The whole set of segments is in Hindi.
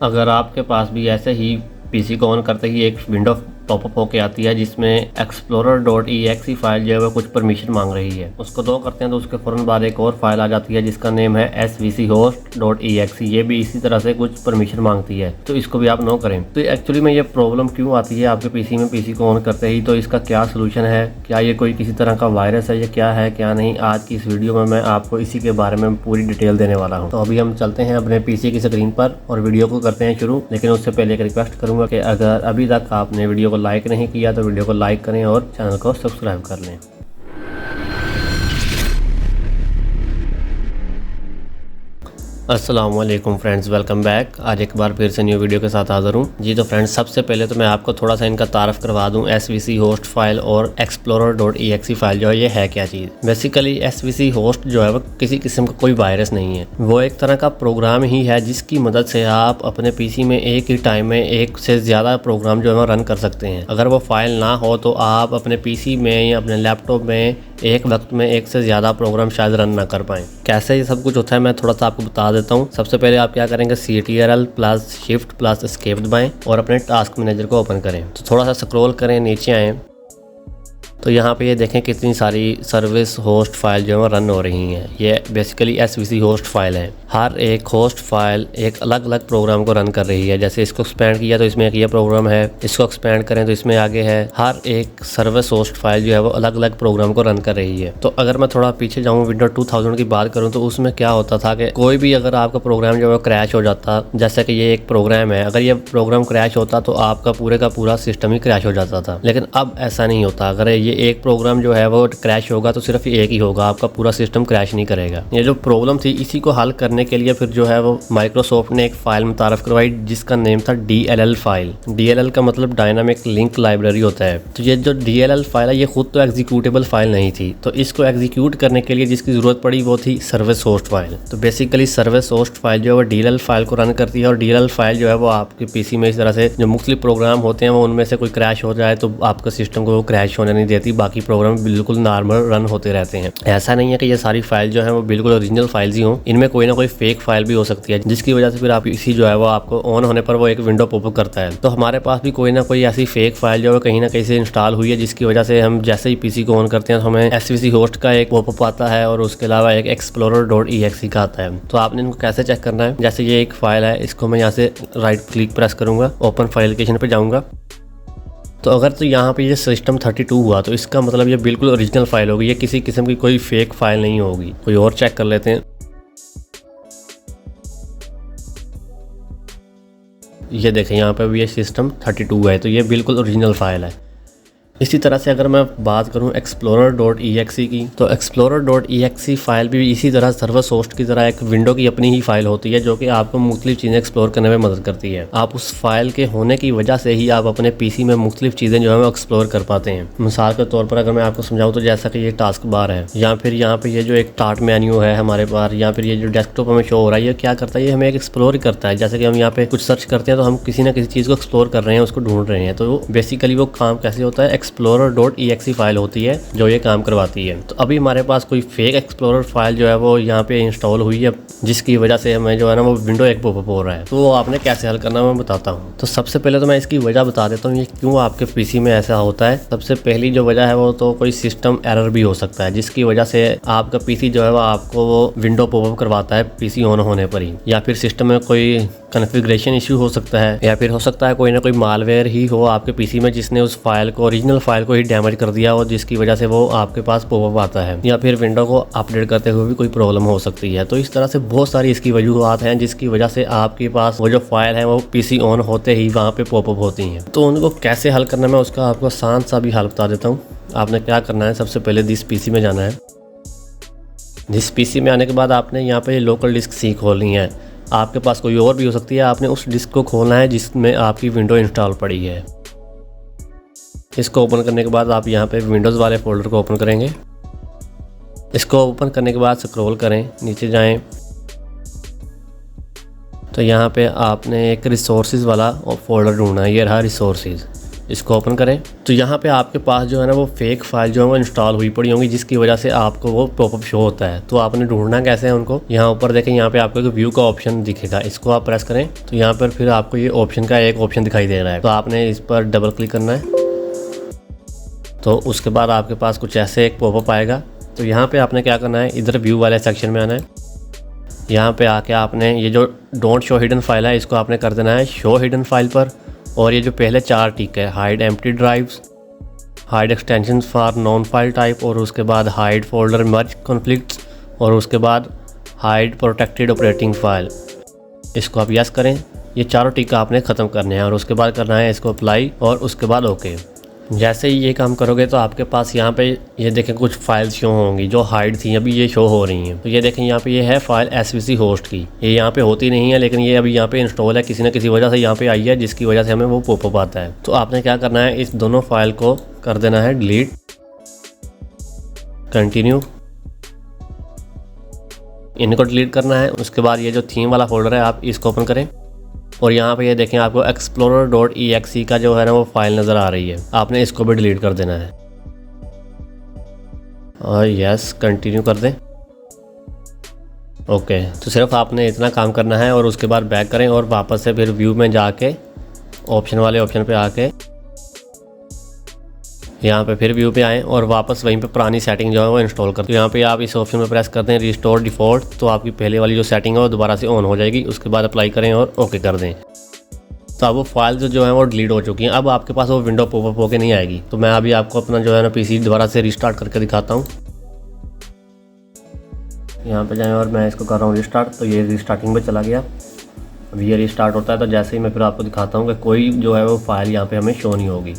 अगर आपके पास भी ऐसे ही पीसी को ऑन करते ही एक विंडो पॉपअप होके आती है जिसमें explorer.exe फाइल जो है वो कुछ परमिशन मांग रही है, उसको दो करते हैं तो उसके फ़ौरन बाद एक और फाइल आ जाती है जिसका नेम है svchost.exe। ये भी इसी तरह से कुछ परमिशन मांगती है, तो इसको भी आप नो करें। तो एक्चुअली में ये प्रॉब्लम क्यों आती है आपके पीसी में पीसी को ऑन करते ही, तो इसका क्या सोल्यूशन है, क्या ये कोई किसी तरह का वायरस है, ये क्या है क्या नहीं, आज की इस वीडियो में मैं आपको इसी के बारे में पूरी डिटेल देने वाला हूँ। तो अभी हम चलते हैं अपने पीसी की स्क्रीन पर और वीडियो को करते हैं शुरू। लेकिन उससे पहले एक रिक्वेस्ट करूंगा कि अगर अभी तक आपने वीडियो को लाइक नहीं किया तो वीडियो को लाइक करें और चैनल को सब्सक्राइब कर लें। अस्सलाम वालेकुम फ्रेंड्स, वेलकम बैक। आज एक बार फिर से न्यू वीडियो के साथ हाज़िर हूँ जी। तो फ्रेंड्स, सबसे पहले तो मैं आपको थोड़ा सा इनका तारफ़ करवा दूँ। svc होस्ट फाइल और explorer.exe फाइल जो है ये है क्या चीज़। बेसिकली svc होस्ट जो है वो किसी किस्म का कोई वायरस नहीं है, वो एक तरह का प्रोग्राम ही है जिसकी मदद से आप अपने पीसी में एक ही टाइम में एक से ज़्यादा प्रोग्राम जो है वो रन कर सकते हैं। अगर वो फाइल ना हो तो आप अपने पीसी में या अपने लैपटॉप में एक वक्त में एक से ज़्यादा प्रोग्राम शायद रन ना कर पाएँ। कैसे ये सब कुछ होता है मैं थोड़ा सा आपको बता देता हूँ। सबसे पहले आप क्या करेंगे, ctrl plus shift plus escape दबाएं और अपने टास्क मैनेजर को ओपन करें। तो थोड़ा सा स्क्रॉल करें, नीचे आएँ तो यहाँ पे ये देखें कितनी सारी सर्विस होस्ट फाइल जो है रन हो रही हैं। ये बेसिकली svc होस्ट फाइल है। हर एक होस्ट फाइल एक अलग अलग प्रोग्राम को रन कर रही है। जैसे इसको एक्सपेंड किया तो इसमें एक ये प्रोग्राम है, इसको एक्सपेंड करें तो इसमें आगे है। हर एक सर्विस होस्ट फाइल जो है वो अलग अलग प्रोग्राम को रन कर रही है। तो अगर मैं थोड़ा पीछे जाऊँ, विंडो 2000 की बात करूँ तो उसमें क्या होता था कि कोई भी अगर आपका प्रोग्राम जो है क्रैश हो जाता, जैसे कि ये एक प्रोग्राम है, अगर ये प्रोग्राम क्रैश होता तो आपका पूरे का पूरा सिस्टम ही क्रैश हो जाता था। लेकिन अब ऐसा नहीं होता। अगर ये एक प्रोग्राम जो है वो क्रैश होगा तो सिर्फ एक ही होगा, आपका पूरा सिस्टम क्रैश नहीं करेगा। ये जो प्रॉब्लम थी इसी को हल करने के लिए फिर जो है वो माइक्रोसॉफ्ट ने एक फाइल मुतारफ करवाई जिसका नेम था DLL फाइल। DLL का मतलब डायनामिक लिंक लाइब्रेरी होता है। तो ये जो DLL फाइल है ये खुद तो एग्जीक्यूटेबल फाइल नहीं थी, तो इसको एग्जीक्यूट करने के लिए जिसकी जरूरत पड़ी वो थी सर्विस होस्ट फाइल। तो बेसिकली सर्विस होस्ट फाइल जो है वो DLL फाइल को रन करती है और DLL फाइल जो है वो आपके पीसी में इस तरह से जो मुख्तलिफ प्रोग्राम होते हैं वो उनमें से कोई क्रैश हो जाए तो आपका सिस्टम को वो क्रैश होने नहीं देती, बाकी प्रोग्राम बिल्कुल नॉर्मल रन होते रहते हैं। ऐसा नहीं है कि ये सारी फाइल जो है वो बिल्कुल ओरिजिनल फाइल्स ही हों, इनमें कोई ना कोई फेक फाइल भी हो सकती है जिसकी वजह से फिर आप इसी जो है वो आपको ऑन होने पर वो एक विंडो पॉपअप करता है। तो हमारे पास भी कोई ना कोई ऐसी फेक फाइल जो है कहीं ना कहीं से इंस्टॉल हुई है जिसकी वजह से हम जैसे ही पीसी को ऑन करते हैं तो हमें svc होस्ट का एक पॉपअप आता है और उसके अलावा एक explorer.exe का आता है। तो आपने इनको कैसे चेक करना है, जैसे ये एक फाइल है, इसको मैं यहाँ से राइट क्लिक प्रेस करूंगा, ओपन फाइल लोकेशन पे जाऊंगा। तो अगर तो यहाँ पे ये सिस्टम 32 हुआ तो इसका मतलब ये बिल्कुल ओरिजिनल फाइल होगी, ये किसी किस्म की कोई फेक फाइल नहीं होगी। कोई और चेक कर लेते हैं। ये देखें यहाँ पे भी ये सिस्टम 32 है, तो ये बिल्कुल ओरिजिनल फाइल है। इसी तरह से अगर मैं बात करूं explorer.exe की, तो explorer.exe फाइल भी इसी तरह सर्विस होस्ट की तरह एक विंडो की अपनी ही फाइल होती है जो कि आपको मुख्तलिफ चीज़ें एक्सप्लोर करने में मदद करती है। आप उस फाइल के होने की वजह से ही आप अपने पीसी में मुख्तलिफ चीज़ें जो है वो एक्सप्लोर कर पाते हैं। मिसाल के तौर पर अगर मैं आपको समझाऊँ तो जैसा कि ये टास्क बार है या फिर यहाँ पर ये जो एक स्टार्ट मेन्यू है हमारे पास, या फिर ये जो डेस्कटॉप हमें शो हो रहा है, ये क्या करता है, ये हमें एक एक्सप्लोर करता है। जैसे कि हम यहाँ पे कुछ सर्च करते हैं तो हम किसी ना किसी चीज़ को एक्सप्लोर कर रहे हैं, उसको ढूंढ रहे हैं। तो बेसिकली वो काम कैसे होता है, explorer.exe फाइल होती है जो ये काम करवाती है। तो अभी हमारे पास कोई फेक एक्सप्लोरर फाइल जो है वो यहाँ पे इंस्टॉल हुई है जिसकी वजह से हमें जो है ना वो विंडो एक पॉपअप हो रहा है। तो वो आपने कैसे हल करना मैं बताता हूँ। तो सबसे पहले तो मैं इसकी वजह बता देता हूँ ये क्यों आपके पीसी में ऐसा होता है। सबसे पहली जो वजह है वो तो कोई सिस्टम एरर भी हो सकता है जिसकी वजह से आपका पीसी जो है वो आपको वो विंडो पॉपअप करवाता है पीसी ऑन होने पर ही, या फिर सिस्टम में कोई कॉन्फ़िगरेशन इशू हो सकता है, या फिर हो सकता है कोई ना कोई मालवेयर ही हो आपके पीसी में जिसने उस फाइल को, ओरिजिनल फाइल को ही डैमेज कर दिया हो, जिसकी वजह से वो आपके पास पॉपअप आता है, या फिर विंडो को अपडेट करते हुए भी कोई प्रॉब्लम हो सकती है। तो इस तरह से बहुत सारी इसकी वजूहत हैं जिसकी वजह से आपके पास वो जो फाइल है वो पीसी ऑन होते ही वहाँ पे पॉपअप होती हैं। तो उनको कैसे हल करना, मैं उसका आपको आसान सा भी हल बता देता हूँ। आपने क्या करना है, सबसे पहले दिस पीसी में जाना है। दिस पीसी में आने के बाद आपने यहाँ पे लोकल डिस्क सी खोलनी है। आपके पास कोई और भी हो सकती है, आपने उस डिस्क को खोलना है जिसमें आपकी विंडो इंस्टॉल पड़ी है। इसको ओपन करने के बाद आप यहाँ पे विंडोज़ वाले फोल्डर को ओपन करेंगे। इसको ओपन करने के बाद स्क्रॉल करें, नीचे जाएं तो यहाँ पे आपने एक रिसोर्सेज वाला फोल्डर ढूंढना है। ये रहा रिसोर्सेज, इसको ओपन करें तो यहाँ पे आपके पास जो है ना वो फेक फाइल जो है वो इंस्टॉल हुई पड़ी होंगी, जिसकी वजह से आपको वो पॉपअप शो होता है। तो आपने ढूंढना कैसे है उनको, यहाँ ऊपर देखें, यहाँ पे आपको एक व्यू का ऑप्शन दिखेगा, इसको आप प्रेस करें तो यहाँ पर फिर आपको ये ऑप्शन का एक ऑप्शन दिखाई दे रहा है। तो आपने इस पर डबल क्लिक करना है। तो उसके बाद आपके पास कुछ ऐसे एक पॉपअप आएगा। तो यहाँ पे आपने क्या करना है, इधर व्यू वाले सेक्शन में आना है। यहाँ पे आके आपने ये जो डोंट शो हिडन फाइल है इसको आपने कर देना है शो हिडन फाइल पर। और ये जो पहले 4 टिक है, hide empty drives, hide extensions for non file type, और उसके बाद हाइड फोल्डर मर्ज कॉन्फ्लिक्ट्स, और उसके बाद हाइड प्रोटेक्टेड ऑपरेटिंग फाइल, इसको आप यस करें। ये चारों टिक आपने ख़त्म करने हैं और उसके बाद करना है इसको अप्लाई और उसके बाद ओके। जैसे ही ये काम करोगे तो आपके पास यहाँ पे ये देखें कुछ फाइल्स शो होंगी जो हाइड थी, अभी ये शो हो रही हैं। तो ये देखें यहाँ पे ये है फाइल SVC होस्ट की, ये यहाँ पे होती नहीं है लेकिन ये अभी यहाँ पे इंस्टॉल है, किसी न किसी वजह से यहाँ पे आई है, जिसकी वजह से हमें वो पॉपअप आता है। तो आपने क्या करना है, इस दोनों फाइल को कर देना है डिलीट, कंटिन्यू, इनको डिलीट करना है। उसके बाद ये जो थीम वाला फोल्डर है आप इसको ओपन करें और यहाँ पे ये देखें आपको explorer.exe का जो है ना वो फाइल नज़र आ रही है, आपने इसको भी डिलीट कर देना है और यस कंटिन्यू कर दें। ओके, तो सिर्फ आपने इतना काम करना है और उसके बाद बैक करें और वापस से फिर व्यू में जाके ऑप्शन वाले ऑप्शन पे आके यहाँ पे फिर व्यू पे आएँ और वापस वहीं पे पुरानी सेटिंग जो है वो इंस्टॉल कर। तो यहाँ पे आप इस ऑप्शन में प्रेस करते हैं रिस्टोर डिफ़ॉल्ट, तो आपकी पहले वाली जो सेटिंग है वो दोबारा से ऑन हो जाएगी। उसके बाद अप्लाई करें और ओके कर दें। तो अब वो फाइल जो है वो डिलीट हो चुकी हैं। अब आपके पास वो विंडो पॉपअप होके नहीं आएगी। तो मैं अभी आपको अपना जो है ना PC दोबारा से रिस्टार्ट करके दिखाता हूँ। यहाँ पे जाएँ और मैं इसको कर रहा हूँ रिस्टार्ट, तो ये रिस्टार्टिंग में चला गया। अभी ये रिस्टार्ट होता है तो जैसे ही मैं फिर आपको दिखाता हूँ कि कोई जो है वो फाइल यहाँ पे हमें शो नहीं होगी।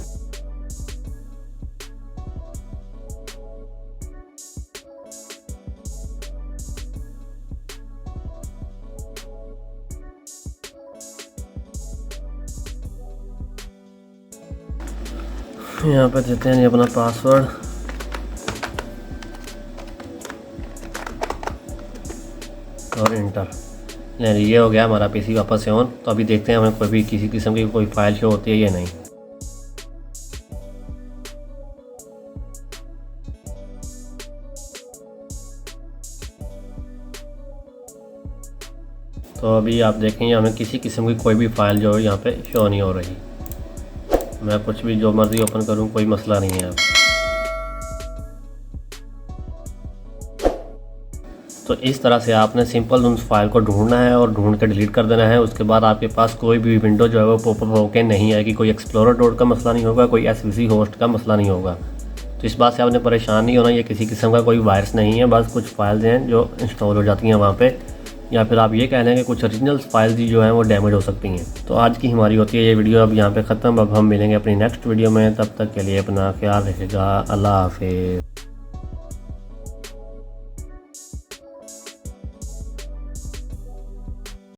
यहाँ पे देते हैं अपना पासवर्ड और इंटर। नहीं, ये हो गया हमारा PC वापस से ऑन। तो अभी देखते हैं हमें कोई भी किसी किस्म की कोई फाइल शो होती है या नहीं। तो अभी आप देखेंगे हमें किसी किस्म की कोई भी फाइल जो है यहाँ पे शो नहीं हो रही। मैं कुछ भी जो मर्ज़ी ओपन करूँ कोई मसला नहीं है। तो इस तरह से आपने सिंपल उस फाइल को ढूंढना है और ढूंढ के डिलीट कर देना है। उसके बाद आपके पास कोई भी विंडो जो है वो पॉपअप होके नहीं आएगी। कोई एक्सप्लोरर डॉट का मसला नहीं होगा, कोई SVC होस्ट का मसला नहीं होगा। तो इस बात से आपने परेशान नहीं होना, ये किसी किस्म का कोई वायरस नहीं है, बस कुछ फाइल्स हैं जो इंस्टॉल हो जाती हैं वहाँ पे, या फिर आप ये कह लें कि कुछ ओरिजिनल फाइल्स जो हैं वो डैमेज हो सकती हैं। तो आज की हमारी होती है ये वीडियो अब यहाँ पे ख़त्म। अब हम मिलेंगे अपनी नेक्स्ट वीडियो में, तब तक के लिए अपना ख्याल रखिएगा। अल्लाह हाफिज़।